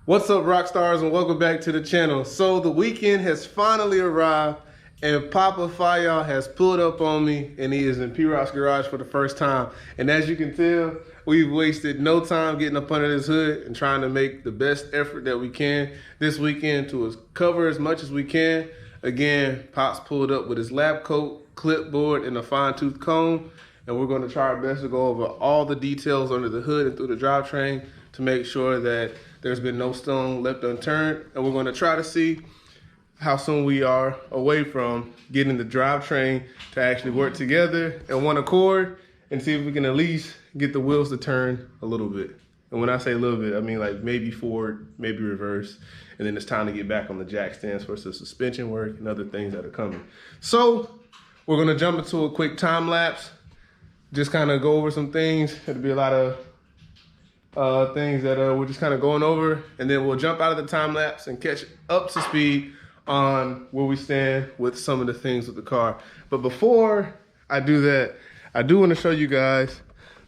What's up, rock stars, and welcome back to the channel. So the weekend has finally arrived, and Papa Fayal has pulled up on me, and he is in P-Rock's garage for the first time. And as you can tell, we've wasted no time getting up under this hood and trying to make the best effort that we can this weekend to cover as much as we can. Again, Pop's pulled up with his lab coat, clipboard, and a fine-tooth comb, and we're going to try our best to go over all the details under the hood and through the drivetrain to make sure that there's been no stone left unturned. And we're going to try to see how soon we are away from getting the drivetrain to actually work together in one accord, and see if we can at least get the wheels to turn a little bit. And when I say a little bit, I mean like maybe forward, maybe reverse, and then it's time to get back on the jack stands for some suspension work and other things that are coming. So we're gonna jump into a quick time lapse, just kind of go over some things. It'll be a lot of things that we're just kind of going over, and then we'll jump out of the time lapse and catch up to speed on where we stand with some of the things with the car. But before I do that, I do want to show you guys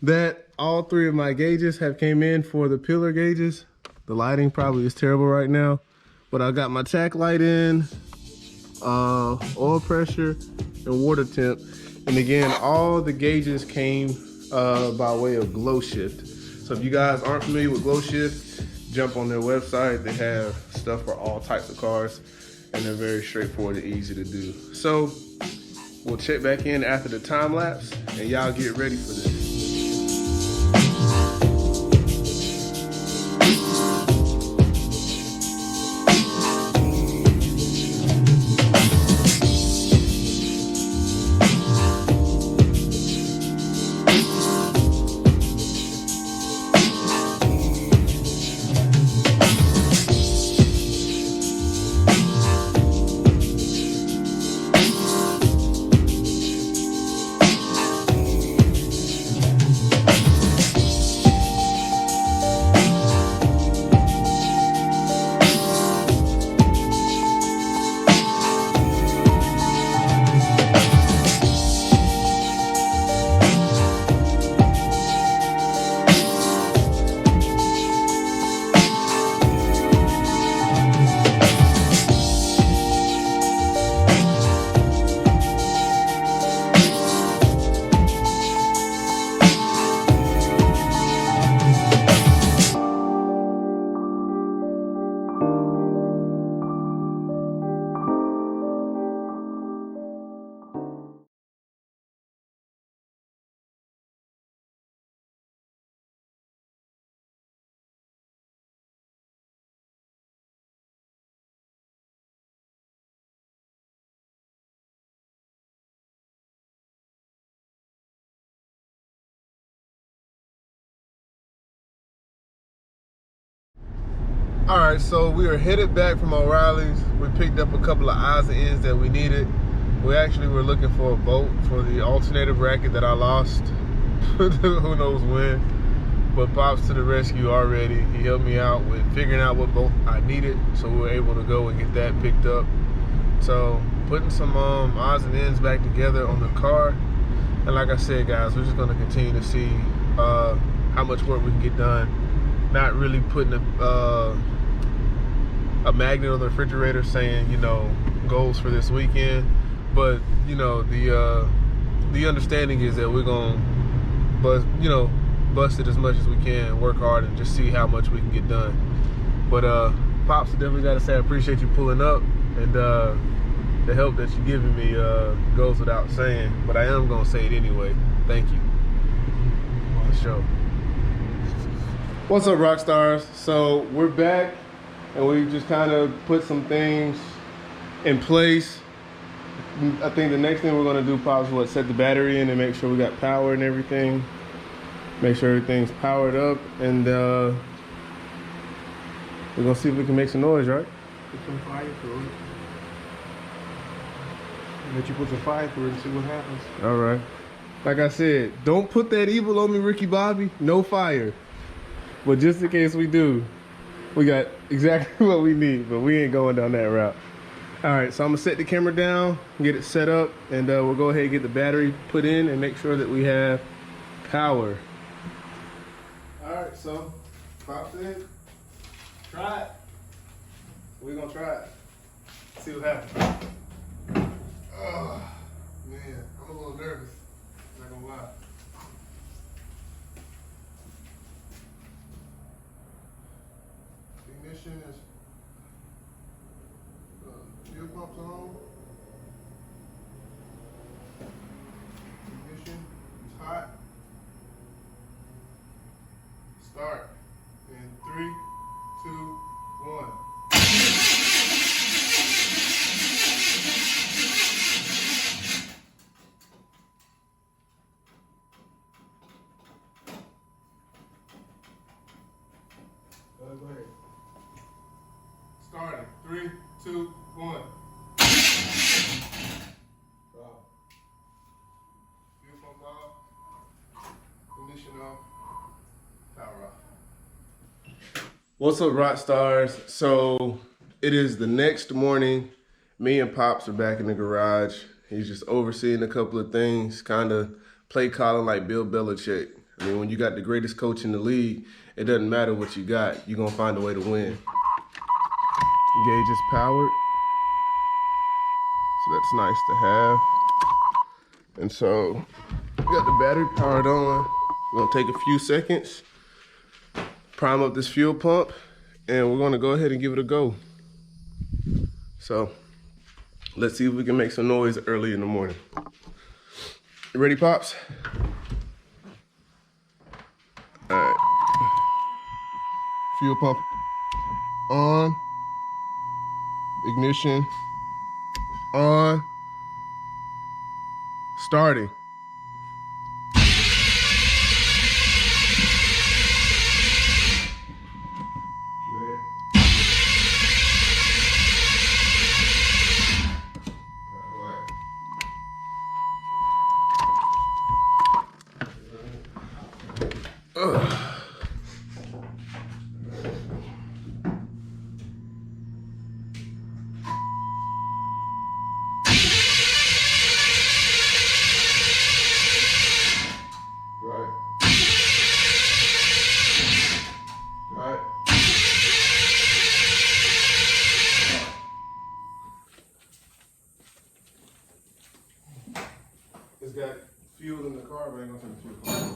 that all three of my gauges have came in for the pillar gauges. The lighting probably is terrible right now, but I got my tack light in, oil pressure, and water temp. And again, all the gauges came by way of Glow Shift. So if you guys aren't familiar with Glow Shift, jump on their website. They have stuff for all types of cars, and they're very straightforward and easy to do. So we'll check back in after the time lapse, and y'all get ready for this. All right, so we are headed back from O'Reilly's. We picked up a couple of odds and ends that we needed. We actually were looking for a bolt for the alternator bracket that I lost. Who knows when. But Pop's to the rescue already. He helped me out with figuring out what bolt I needed, so we were able to go and get that picked up. So putting some odds and ends back together on the car. And like I said, guys, we're just gonna continue to see how much work we can get done. Not really putting a magnet on the refrigerator saying, you know, goals for this weekend, but you know, the understanding is that we're gonna bust it as much as we can, work hard, and just see how much we can get done. But Pops, definitely gotta say I appreciate you pulling up, and the help that you're giving me goes without saying, but I am gonna say it anyway. Thank you. For sure. What's up, rock stars? So we're back, and we just kind of put some things in place. I think the next thing we're gonna do, Pops, is set the battery in and make sure we got power and everything. Make sure everything's powered up, and we're gonna see if we can make some noise, right? Put some fire through it. Let you put some fire through it and see what happens. All right. Like I said, don't put that evil on me, Ricky Bobby. No fire. But just in case we do, we got exactly what we need, but we ain't going down that route. All right, so I'm gonna set the camera down, get it set up, and we'll go ahead and get the battery put in and make sure that we have power. All right, so pops in. Try it. We're gonna try it. See what happens. Oh, man, I'm a little nervous. Not gonna lie. Ignition is fuel pump's on. Ignition is hot. Start in 3, 2, 1. Go ahead. Starting. 3, 2, 1. Fuel pump off. Ignition off. Power off. What's up, rock stars? So it is the next morning. Me and Pops are back in the garage. He's just overseeing a couple of things, kind of play calling like Bill Belichick. I mean, when you got the greatest coach in the league, it doesn't matter what you got. You're going to find a way to win. Gauge is powered. So that's nice to have. And so we got the battery powered on. We're going to take a few seconds, prime up this fuel pump, and we're going to go ahead and give it a go. So let's see if we can make some noise early in the morning. You ready, Pops? All right. Fuel pump on. Ignition on. Starting. It's got fuel in the car, but I ain't gonna turn the fuel pump on.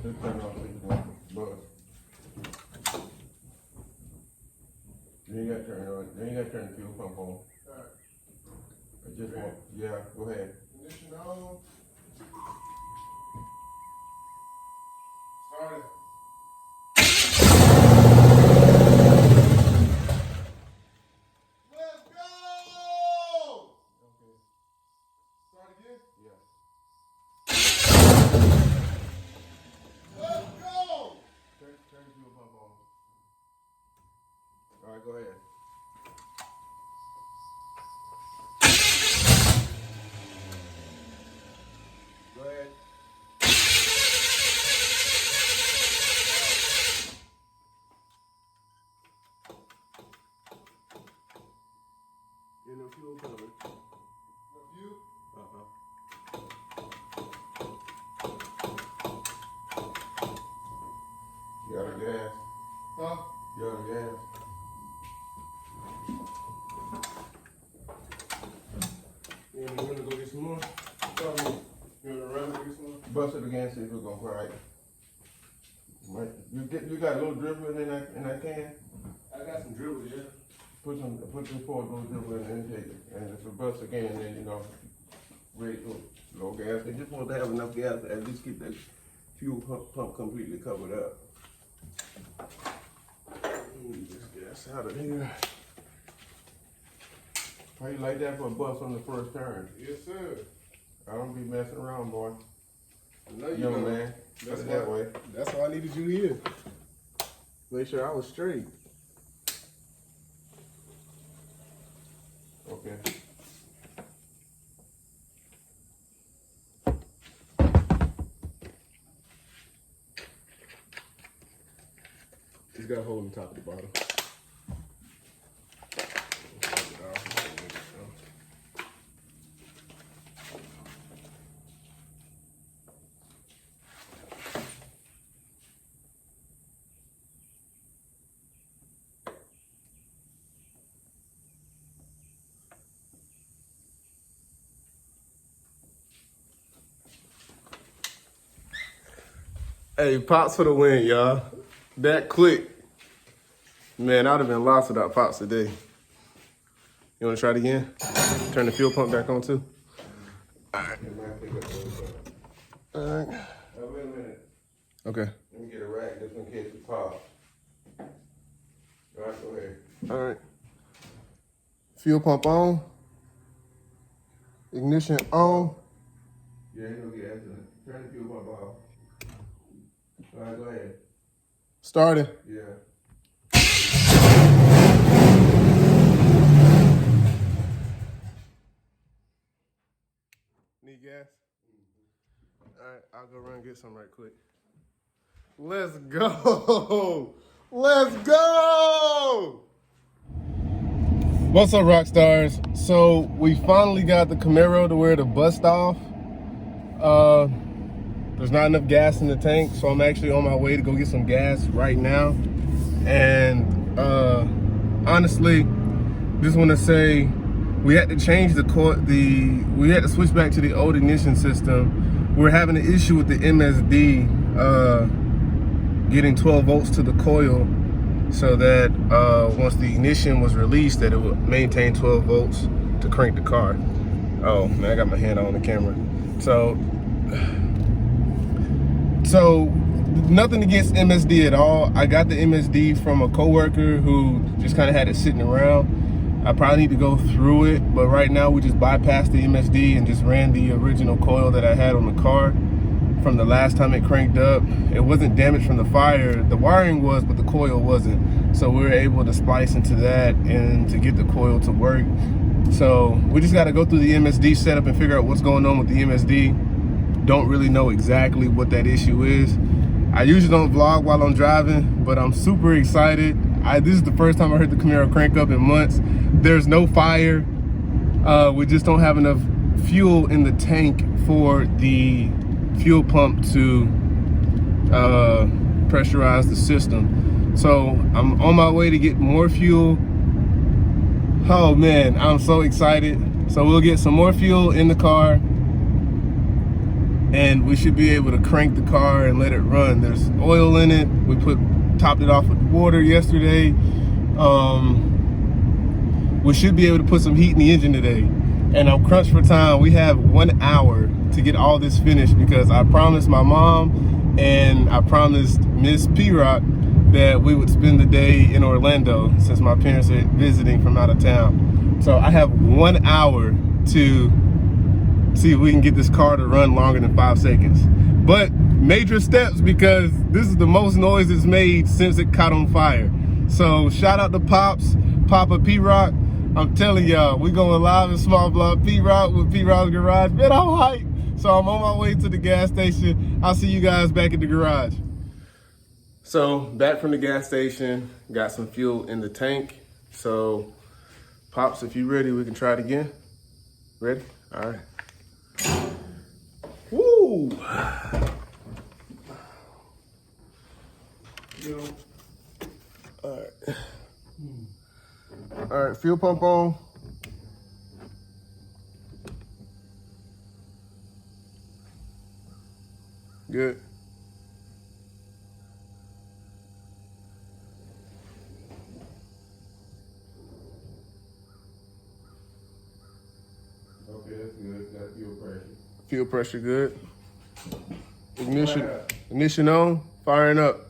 Let's turn it off so you can buzz. You ain't gotta turn it on. You ain't gotta turn the fuel pump on. Alright. I just want, yeah, go ahead. Ignition on. Started. Let's go! Okay. Start again? Yeah. Let's go! Turn the fuel pump on. Alright, go ahead. Go ahead. In the fuel coming. The fuel? Uh-huh. You got a gas. Huh? You got a gas. You want to go get some more? You want to run and get some more? Bust it again, see if it's going to cry. You got a little dribble in that can? I got some dribble, yeah. Put some four little dribble in the intake, and if it busts again, then you know, ready to low gas. They just want to have enough gas to at least keep that fuel pump completely covered up. Get this gas out of here. How you like that for a bus on the first turn? Yes, sir. I don't be messing around, boy. No, you don't, man. That's that way. That's why I needed you here. Make sure I was straight. Okay. It's got a hole in the top of the bottle. Hey, Pops for the win, y'all. That quick. Man, I'd have been lost without Pops today. You want to try it again? Turn the fuel pump back on, too? All right. All right. Wait a minute. Okay. Let me get a rack just in case it pops. All right, go ahead. All right. Fuel pump on. Ignition on. Yeah, ain't no gas in it. Turn the fuel pump off. All right, go ahead. Starting. Yeah. Need gas? All right, I'll go run and get some right quick. Let's go! Let's go! What's up, rock stars? So we finally got the Camaro to where to bust off. There's not enough gas in the tank, so I'm actually on my way to go get some gas right now. And honestly, just want to say we had to change we had to switch back to the old ignition system. We're having an issue with the MSD getting 12 volts to the coil, so that once the ignition was released, that it would maintain 12 volts to crank the car. Oh man, I got my hand on the camera. So nothing against MSD at all. I got the MSD from a coworker who just kind of had it sitting around. I probably need to go through it, but right now we just bypassed the MSD and just ran the original coil that I had on the car from the last time it cranked up. It wasn't damaged from the fire. The wiring was, but the coil wasn't. So we were able to splice into that and to get the coil to work. So we just got to go through the MSD setup and figure out what's going on with the MSD. Don't really know exactly what that issue is. I usually don't vlog while I'm driving, but I'm super excited. This is the first time I heard the Camaro crank up in months. There's no fire. We just don't have enough fuel in the tank for the fuel pump to pressurize the system. So I'm on my way to get more fuel. Oh man, I'm so excited. So we'll get some more fuel in the car, and we should be able to crank the car and let it run. There's oil in it. We topped it off with water yesterday. We should be able to put some heat in the engine today. And I'm crunched for time. We have 1 hour to get all this finished because I promised my mom and I promised Miss P-Rock that we would spend the day in Orlando since my parents are visiting from out of town. So I have 1 hour to see if we can get this car to run longer than 5 seconds. But major steps, because this is the most noise it's made since it caught on fire. So shout out to Pops, Papa P-Rock. I'm telling y'all, we going live in Small Block P-Rock with P-Rock's Garage. Man, I'm hyped. So I'm on my way to the gas station. I'll see you guys back at the garage. So back from the gas station, got some fuel in the tank. So Pops, if you ready, we can try it again. Ready? All right. Woo! All right. All right, fuel pump on. Good. Okay, that's good. That's fuel pressure. Fuel pressure good. Ignition on, firing up.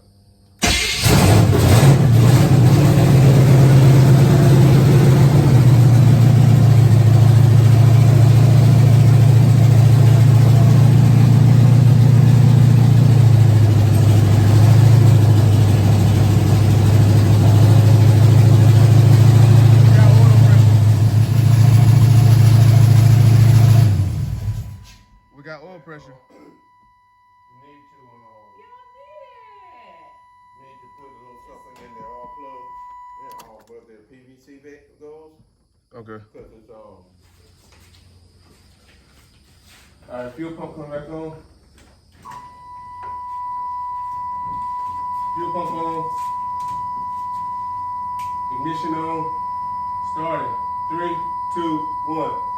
We got oil pressure. Need to need to put a little something in there, all plugs. Yeah, all where the PVC bit goes. Okay. Cause it's All right, fuel pump come back on. Fuel pump on. Ignition on. Starting. 3, 2, 1.